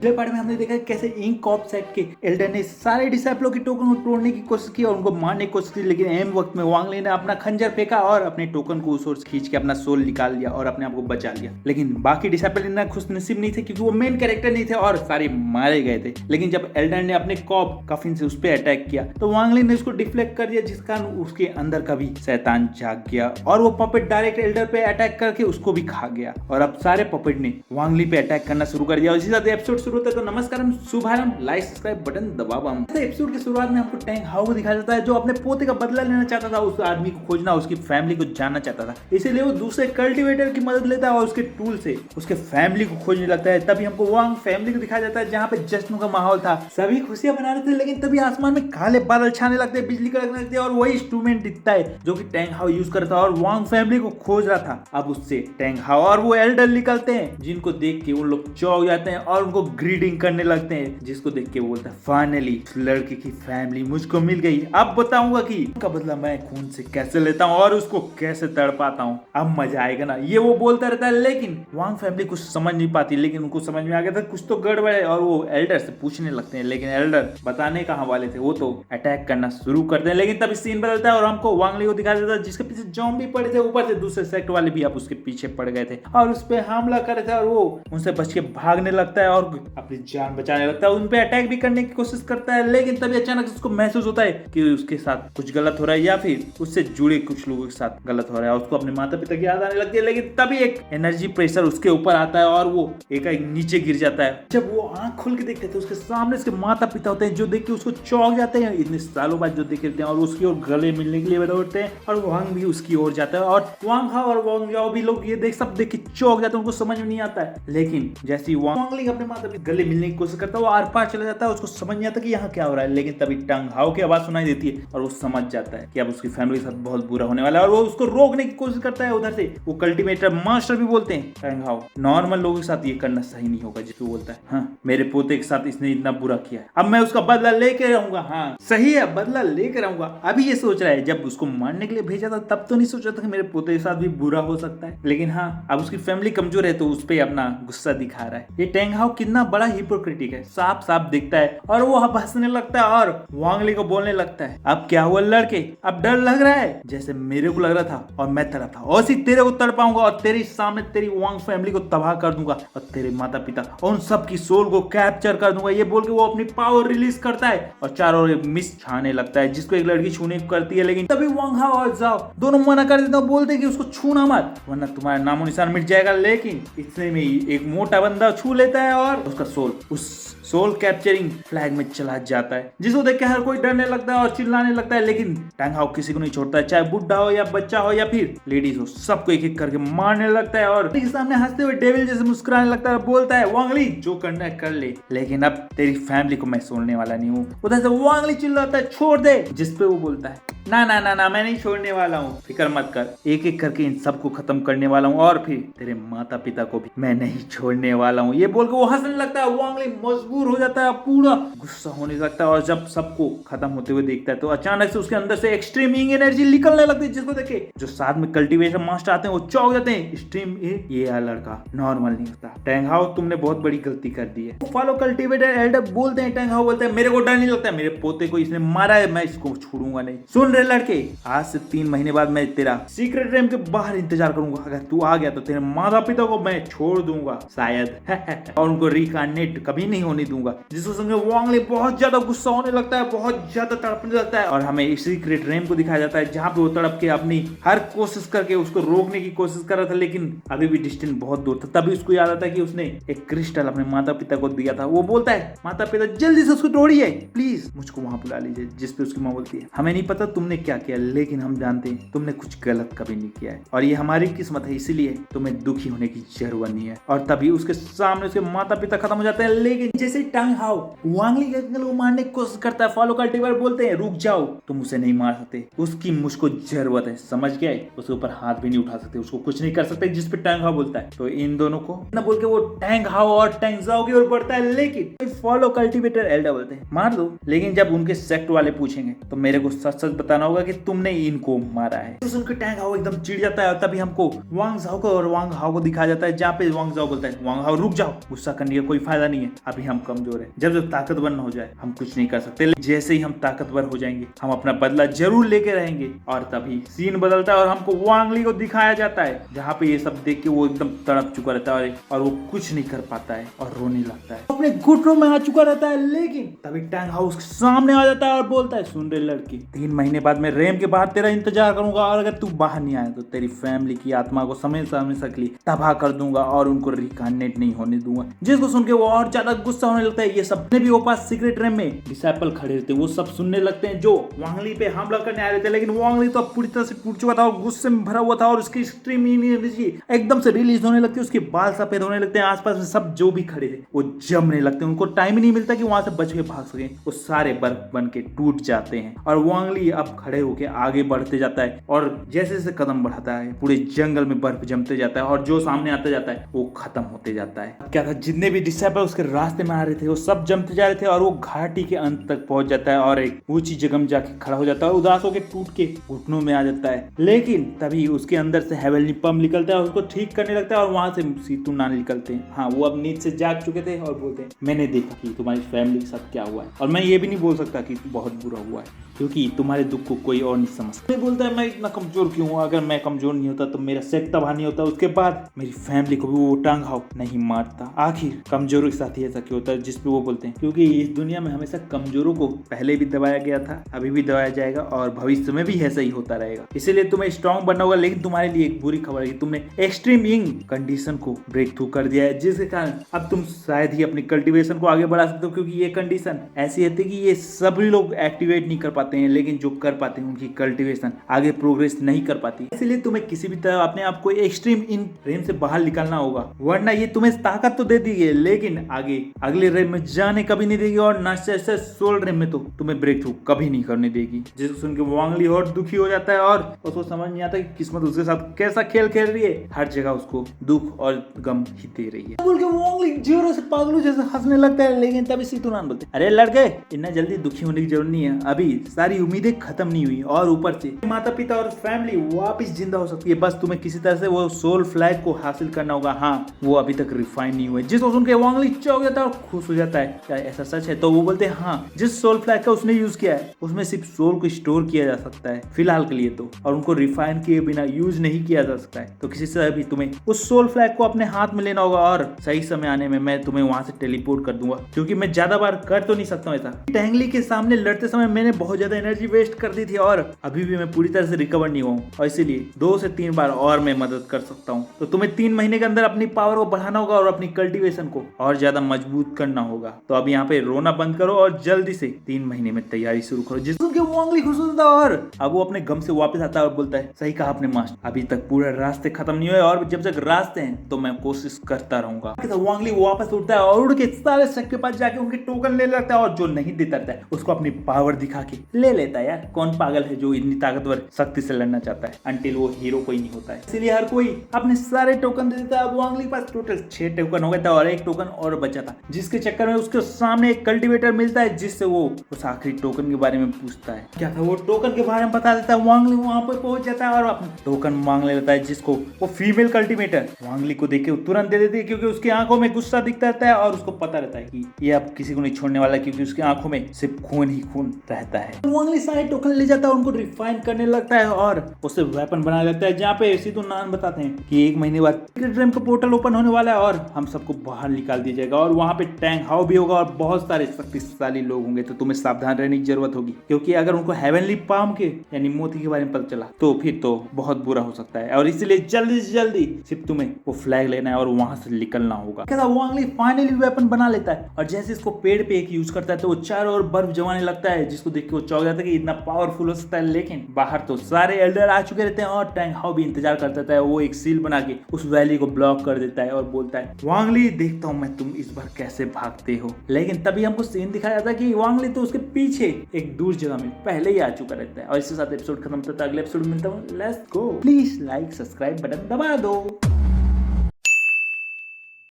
पिछले पार्ट में हमने देखा कि कैसे इंक कॉप सेट के एल्डर ने सारे डिसाइपलों की टोकन को तोड़ने की कोशिश की और उनको मारने की कोशिश की, लेकिन एम वक्त में वांग ली ने अपना खंजर फेंका और अपने टोकन को उस ओर खींच के अपना सोल निकाल लिया और अपने आप को बचा लिया। लेकिन बाकी डिसाइपल इतना खुशनसीब नहीं थे क्योंकि वो मेन कैरेक्टर नहीं थे और सारे मारे गए थे। लेकिन जब एल्डर ने अपने कॉप कफिन से उस पर अटैक किया तो वांग ली ने उसको डिफ्लेक्ट कर दिया, जिस कारण उसके अंदर का भी शैतान जाग गया और वो पपेट डायरेक्ट एल्डर पे अटैक करके उसको भी खा गया। और अब सारे पपेट ने वांग ली पे अटैक करना शुरू कर दिया। इसी साथ एपिसोड शुरू होता है। तो नमस्कार, शुभारंभ, लाइक सब्सक्राइब बटन दबाओ। एपिसोड की शुरुआत में हमको टैंग हाउ को दिखाया जाता है जो अपने पोते का बदला लेना चाहता था, उस आदमी को खोजना, उसकी फैमिली को जानना चाहता था। इसीलिए वो दूसरे कल्टीवेटर की मदद लेता है और उसके टूल से उसके फैमिली को खोजने लगता है। तभी हमको वांग फैमिली को दिखाया जाता है जहाँ पे जश्न का माहौल था, सभी खुशियां मना रहे थे। लेकिन तभी आसमान में काले बादल छाने लगते हैं, बिजली कड़कने लगती है और वही इंस्ट्रूमेंट दिखता है जो कि टैंग हाउ यूज करता है और वांग फैमिली को खोज रहा था। अब उससे टैंग हाउ और वो एल्डर निकलते हैं, जिनको देख के वो लोग चौंक जाते हैं और उनको ग्रीडिंग करने लगते हैं, जिसको देख के वो बोलता है फाइनली लड़के की फैमिली मुझको मिल गई। अब बताऊंगा कि का बदला मैं खून से कैसे लेता हूँ और उसको कैसे तड़पाता हूँ। अब मजा आएगा ना, ये वो बोलता रहता है। लेकिन वांग फैमिली कुछ समझ नहीं पाती, लेकिन उनको समझ में आ गया था कुछ तो गड़बड़ है और वो एल्डर से पूछने लगते हैं। लेकिन एल्डर बताने कहाँ वाले थे, वो तो अटैक करना शुरू करते हैं। लेकिन तभी सीन बदलता है और हमको वांग ली को दिखा देता है जिसके पीछे ज़ॉम्बी पड़े थे, ऊपर से दूसरे सेक्ट वाले भी अब उसके पीछे पड़ गए थे और उस पर हमला कर रहे थे और वो उनसे बच के भागने लगता है और अपनी जान बचाने लगता है। उन पे अटैक भी करने की कोशिश करता है, लेकिन तभी अचानक उसको महसूस होता है कि उसके साथ कुछ गलत हो रहा है या फिर उससे जुड़े कुछ लोगों के साथ गलत हो रहा है। उसको अपने माता पिता की याद आने लगती है। लेकिन तभी एक एनर्जी प्रेशर उसके ऊपर आता है और वो एक नीचे गिर जाता है। जब वो आंख खोल के देखते हैं तो उसके सामने उसके माता पिता होते हैं जो देख के उसको चौंक जाते हैं, इतने सालों बाद जो देख लेते हैं, और उसकी ओर गले मिलने के लिए दौड़ते हैं और वांग भी उसकी ओर जाता है और वांग हाउ और वांग जाओ भी लोग ये सब देख के चौंक जाते हैं, उनको समझ में नहीं आता है। लेकिन जैसे वांग ली अपने माता पिता गले मिलने की कोशिश करता है, वो आर पार चला जाता है, उसको समझ नहीं आता कि यहाँ क्या हो रहा है। लेकिन तभी टंग हाउ की आवाज सुनाई देती है और वो समझ जाता है कि अब उसकी फैमिली के साथ बहुत बुरा होने वाला है और वो उसको रोकने की कोशिश करता है। उधर से वो कल्टीवेटर मास्टर भी बोलते हैं टंग हाउ नॉर्मल लोगों के साथ ये करना सही नहीं होगा, जिसको बोलता है हाँ मेरे पोते के साथ इसने इतना बुरा किया है, अब मैं उसका बदला लेके रहूंगा। हाँ सही है, बदला लेकर रहूंगा। अभी ये सोच रहा है, जब उसको मारने के लिए भेजा था तब तो नहीं सोचा था कि मेरे पोते के साथ भी बुरा हो सकता है। लेकिन हाँ अब उसकी फैमिली कमजोर है तो उस पर अपना गुस्सा दिखा रहा है। ये टैंग हाउ कितना बड़ा हिपोक्रेटिक है, साफ साफ दिखता है। और वो अब हंसने लगता है और वांग ली को बोलने लगता है अब क्या हुआ लड़के, अब डर लग रहा है जैसे मेरे को लग रहा था और मैं तड़प था, और तेरे को तड़पाऊंगा और तेरे सामने तेरी वांग फैमिली को तबाह कर दूंगा और तेरे माता पिता और उन सब की सोल को कैप्चर कर दूंगा। ये बोल के वो अपनी पावर रिलीज करता है और चारों ओर मिस छाने लगता है, जिसको एक लड़की छूने करती है। लेकिन तभी वांग हाउ और जाओ दोनों मना कर देते हैं, बोलते कि उसको छूना मत वरना तुम्हारा नामो निशान मिट जाएगा। लेकिन इतने में ही एक मोटा बंदा छू लेता है और उसका सोल उस सोल कैप्चरिंग फ्लैग में चला जाता है, जिसको देख के हर कोई डरने लगता है और चिल्लाने लगता है। लेकिन टैंग हाउ किसी को नहीं छोड़ता है, चाहे बुढ़ा हो या बच्चा हो या फिर लेडीज हो, सबको एक एक करके मारने लगता है और उसके सामने हंसते हुए डेविल जैसे मुस्कुराने लगता है और बोलता है वांग ली जो करना है कर ले, लेकिन अब तेरी फैमिली को मैं छोड़ने वाला नहीं हूँ। उधर से वांग ली चिल्लाता है छोड़ दे, जिसपे वो बोलता है ना ना ना ना मैं नहीं छोड़ने वाला हूँ, फिक्र मत कर, एक एक करके इन सबको खत्म करने वाला हूँ और फिर तेरे माता पिता को भी मैं नहीं छोड़ने वाला हूँ। ये बोल के वो हंसने लगता है। वांग ली मजबूर हो जाता है, पूरा गुस्सा होने लगता है और जब सबको खत्म होते हुए देखता है तो अचानक से उसके अंदर से एक्सट्रीम इंग एनर्जी निकलने लगती है, जिसको देखे जो साथ में कल्टीवेशन मास्टर आते हैं वो चौंक जाते हैं। एक्सट्रीम ये लड़का नॉर्मल नहीं होता, टैंग हाउ तुमने बहुत बड़ी गलती कर दी है। फॉलो कल्टीवेटर एल्डर बोलते हैं, टैंग हाउ बोलते हैं मेरे को डर नहीं लगता, मेरे पोते को इसने मारा है, मैं इसको छोड़ूंगा नहीं। सुन रहे लड़के, आज से 3 महीने बाद मैं तेरा सीक्रेट रेम के बाहर इंतजार करूंगा, अगर तू आ गया तो तेरे माता पिता को मैं छोड़ दूंगा शायद और उनको रिकार्नेट कभी नहीं होने दूंगा। जिसको सुन के वांग ली बहुत ज्यादा गुस्सा होने लगता है, बहुत ज्यादा तड़पने लगता है और हमें इस सीक्रेट रेम को दिखाया जाता है जहां पे वो तड़प के अपनी हर कोशिश करके उसको रोकने की कोशिश कर रहा था, लेकिन अभी भी डिस्टेंस बहुत दूर था। तभी उसको याद आता है कि उसने एक क्रिस्टल अपने माता पिता को दिया था। वो बोलता है माता पिता जल्दी से उसको तोड़िए प्लीज, मुझको वहां बुला लीजिए। जिसपे उसकी माँ बोलती है हमें नहीं पता तुमने क्या किया, लेकिन हम जानते हैं तुमने कुछ गलत कभी नहीं किया है और ये हमारी किस्मत है, इसीलिए तुम्हें दुखी होने की जरूरत नहीं है। और तभी उसके सामने उसके माता पिता खत्म हो जाते हैं। लेकिन जैसे टैंग हाउ वांग ली को मारने की कोशिश करता है, फॉलो कल्टीवेटर बोलते हैं रुक जाओ, तुम उसे नहीं मार सकते, उसकी मुझको जरूरत है, समझ गए, उसके ऊपर हाथ भी नहीं उठा सकते, उसको कुछ नहीं कर सकते। जिसपे टैंग हाउ बोलता है तो इन दोनों को ना बोल के वो टैंग हाउ और टैंग जाओ की ओर बढ़ता है। लेकिन फॉलो कल्टीवेटर एल्डर बोलते हैं मार दो, लेकिन जब उनके सेक्ट वाले पूछेंगे तो मेरे को सच सच बताना होगा कि तुमने इनको मारा है। तो सुनकर टैंग हाउ एकदम चिढ़ जाता है और तभी हमको वांग जाओ को और वांग हाउ को दिखाया जाता है, जहाँ पे वांग जाओ बोलता है वांग हाउ रुक जाओ, गुस्सा करने की कोई फायदा नहीं है, अभी हम कमजोर हैं। जब जब ताकतवर न हो जाए हम कुछ नहीं कर सकते, जैसे ही हम ताकतवर हो जाएंगे हम अपना बदला जरूर लेके रहेंगे। और तभी सीन बदलता है और हमको वांग ली को दिखाया जाता है, जहाँ पे ये सब देख के वो एकदम तड़प चुका रहता है और वो कुछ नहीं कर पाता है और रोने लगता है, अपने घुटनों में आ चुका रहता है। लेकिन तभी टैंग हाउस के सामने आ जाता है और बोलता है, सुन रहे लड़की, 3 महीने बाद मैं रेम के बाहर तेरा इंतजार करूंगा और अगर तू बाहर नहीं आया तो तेरी फैमिली की आत्मा को हमेशा के लिए तबाह कर दूंगा और उनको रिकार्नेट नहीं होने दूंगा। जिसको सुन के वो और ज्यादा गुस्सा होने लगता है। ये सब भी वो पास सीक्रेट रेम में डिसाइपल खड़े रहते हैं, वो सब सुनने लगते हैं जो वांग ली पे हमला करने आए थे। लेकिन वांग ली तो अब पूरी तरह से टूट चुका था और गुस्से में भरा हुआ था और उसकी एक्सट्रीम एनर्जी एकदम से रिलीज होने लगती है। उसके बाल सफेद होने लगते हैं, आसपास में सब जो भी खड़े थे वो जमने लगते हैं। उनको टाइम ही नहीं मिलता कि वहां से बच के भाग सके। वो सारे बर्फ बन के टूट जाते हैं और वांग ली अब खड़े होके आगे बढ़ते जाता है और जैसे जैसे कदम बढ़ाता है पूरे जंगल में बर्फ जमते जाता है और जो सामने आता जाता है वो खत्म होते जाता है। क्या था, जितने भी डिसाइपल उसके रास्ते में आ रहे थे वो सब जमते जा रहे थे और वो घाटी के अंत तक पहुंच जाता है और एक ऊंची जगह में जाके खड़ा हो जाता है, उदास होकर टूट के घुटनों में आ जाता है। लेकिन तभी उसके अंदर से हेवनली पंप निकलता है और उसको ठीक करने लगता है और वहां से सीतू नान निकलते हैं। हाँ, वो अब नींद से जाग चुके थे और बोलते हैं, मैंने देखा कि तुम्हारी फैमिली के साथ क्या हुआ है और मैं ये भी नहीं बोल सकता कि बहुत बुरा हुआ है क्योंकि तुम्हारे दुख को कोई और नहीं समझता। बोलता है, मैं इतना कमजोर क्यों हूँ? अगर मैं कमजोर नहीं होता तो मेरा सेट तबाह नहीं होता, उसके बाद मेरी फैमिली को भी वो टांग हाउ नहीं मारता। आखिर कमजोरों के साथ ही ऐसा क्यों होता है? जिसपे वो बोलते हैं क्योंकि इस दुनिया में हमेशा कमजोरों को पहले भी दबाया गया था, अभी भी दबाया जाएगा और भविष्य में भी ऐसा ही होता रहेगा। इसीलिए तुम्हें स्ट्रॉन्ग बनना होगा। लेकिन तुम्हारे लिए एक बुरी खबर है कि तुमने एक्सट्रीम यंग कंडीशन को ब्रेक थ्रू कर दिया है, जिसके कारण अब तुम शायद ही अपनी कल्टीवेशन को आगे बढ़ा सकते हो क्योंकि ये कंडीशन ऐसी होती है कि ये सभी लोग एक्टिवेट नहीं कर पाते हैं, लेकिन जो कर पाते हैं उनकी कल्टीवेशन आगे प्रोग्रेस नहीं कर पाती। इसलिए तुम्हें किसी भी तरह अपने आप को एक्सट्रीम इन रेम से बाहर निकालना होगा, वरना ये तुम्हें ताकत तो दे दी है लेकिन आगे अगले रेम में जाने कभी नहीं देगी और नाश्ता सोल रेम में तो तुम्हें ब्रेक थ्रू कभी नहीं करने देगी। जिसको सुन के वांग ली और दुखी हो जाता है और उसको समझ नहीं आता कि किस्मत उसके साथ कैसा खेल खेल रही है, हर जगह उसको दुख और गम ही दे रही है। बोल के वांग ली जोरों से पागलों जैसे हंसने लगता है। लेकिन तभी सीतू नान बोलते, अरे लड़के, इतना जल्दी दुखी होने की जरूरत नहीं है, अभी सारी उम्मीदें खत्म नहीं हुई और ऊपर से माता पिता और फैमिली वापस जिंदा हो सकती है। बस तुम्हें किसी तरह से वो सोल फ्लैग को हासिल करना होगा। हाँ, वो अभी तक रिफाइन नहीं हुए। जिसको सुन के वांग ली चौंक जाता है और खुश हो जाता है, क्या ऐसा सच है? तो वो बोलते हैं, हाँ, जिस सोल फ्लैग का उसने यूज किया है उसमें सिर्फ सोल को स्टोर किया जा सकता है फिलहाल के लिए तो, और उनको रिफाइन किए बिना यूज नहीं किया जा सकता है। तो किसी तरह भी तुम्हें उस सोल फ्लैग को अपने हाथ में लेना होगा और सही समय आने में मैं तुम्हें वहां से टेलीपोर्ट कर दूंगा क्योंकि मैं ज्यादा बार कर तो नहीं सकता हूँ ऐसा। टैंगली के सामने लड़ते समय मैंने बहुत ज्यादा एनर्जी वेस्ट कर दी थी और अभी भी मैं पूरी तरह से रिकवर नहीं हुआ और इसीलिए 2 से 3 बार और मैं मदद कर सकता हूँ। तो तुम्हें 3 महीने के अंदर अपनी पावर को बढ़ाना होगा और अपनी कल्टीवेशन को और ज्यादा मजबूत करना होगा। तो अब यहाँ पे रोना बंद करो और जल्दी से 3 महीने में तैयारी शुरू करो। जिसके वांग ली खुश होता है और अब वो अपने गम से वापस आता है और बोलता है, सही कहा आपने मास्टर, अभी तक पूरे रास्ते खत्म नहीं हुए और जब तक रास्ते हैं तो मैं कोशिश करता रहूंगा। वांग ली वापस उठता है और उड़ के सारे शक के पास जाके उनके टोकन ले लेता है और जो नहीं देता रहता है उसको अपनी पावर दिखा के ले लेता है। यार कौन पागल है जो इतनी ताकतवर शक्ति से लड़ना चाहता है अंटिल वो हीरो कोई नहीं होता है। इसलिए हर कोई अपने सारे टोकन दे देता है। अब वांग ली के पास टोटल 6 टोकन हो गया था और 1 टोकन और बचा था, जिसके चक्कर में उसके सामने एक कल्टीवेटर मिलता है जिससे वो उस आखिरी टोकन के बारे में पूछता है। क्या था, वो टोकन के बारे में बता देता है। वांग ली वहां पर पहुंच जाता है और अपना टोकन मांग लेता है, जिसको वो फीमेल कल्टीवेटर वांग ली को देख के तुरंत दे देती है क्योंकि उसकी आंखों में गुस्सा दिखता रहता है और उसको पता रहता है कि ये अब किसी को नहीं छोड़ने वाला क्योंकि उसकी आंखों में सिर्फ खून ही खून रहता है। वांग ली सारे टोकन ले जाता है, उनको रिफाइन करने लगता है और उससे वेपन बनाने लगता है। जहाँ पे सीतू नान बताते हैं कि 1 महीने बाद सीक्रेट रेम का पोर्टल ओपन होने वाला है और हम सबको बाहर निकाल दिया जाएगा और वहाँ पे टैंग हाउ भी होगा और बहुत सारे शक्तिशाली लोग होंगे। तो तुम्हें सावधान रहने की जरूरत होगी क्योंकि अगर उनको हेवनली पाम के यानी मोती के बारे में पता चला तो फिर तो बहुत बुरा हो सकता है और इसलिए जल्दी से जल्दी सिर्फ तुम्हें वो फ्लैग लेना है और वहां से निकलना होगा। क्या वांग ली फाइनली वेपन बना लेता है और जैसे इसको पेड़ पे एक यूज करता है तो वो चारों ओर बर्फ जमाने लगता है, जिसको देख के वो चौंक जाता है कि इतना पावरफुल हो सकता है। लेकिन बाहर तो सारे एल्डर आ चुके रहते हैं और टैंग हाउ भी इंतजार करता था। वो एक सील बना के उस वैली को ब्लॉक कर देता है और बोलता है, वांग ली देखता हूँ मैं तुम इस बार कैसे भागते हो। लेकिन तभी हमको सीन दिखाया जाता है कि वांग ली तो उसके पीछे एक दूर जगह में पहले ही आ चुका रहता है। और इसके साथ एपिसोड खत्म होता है। अगले एपिसोड में मिलता हूँ। Let's go. Please like subscribe button दबा दो।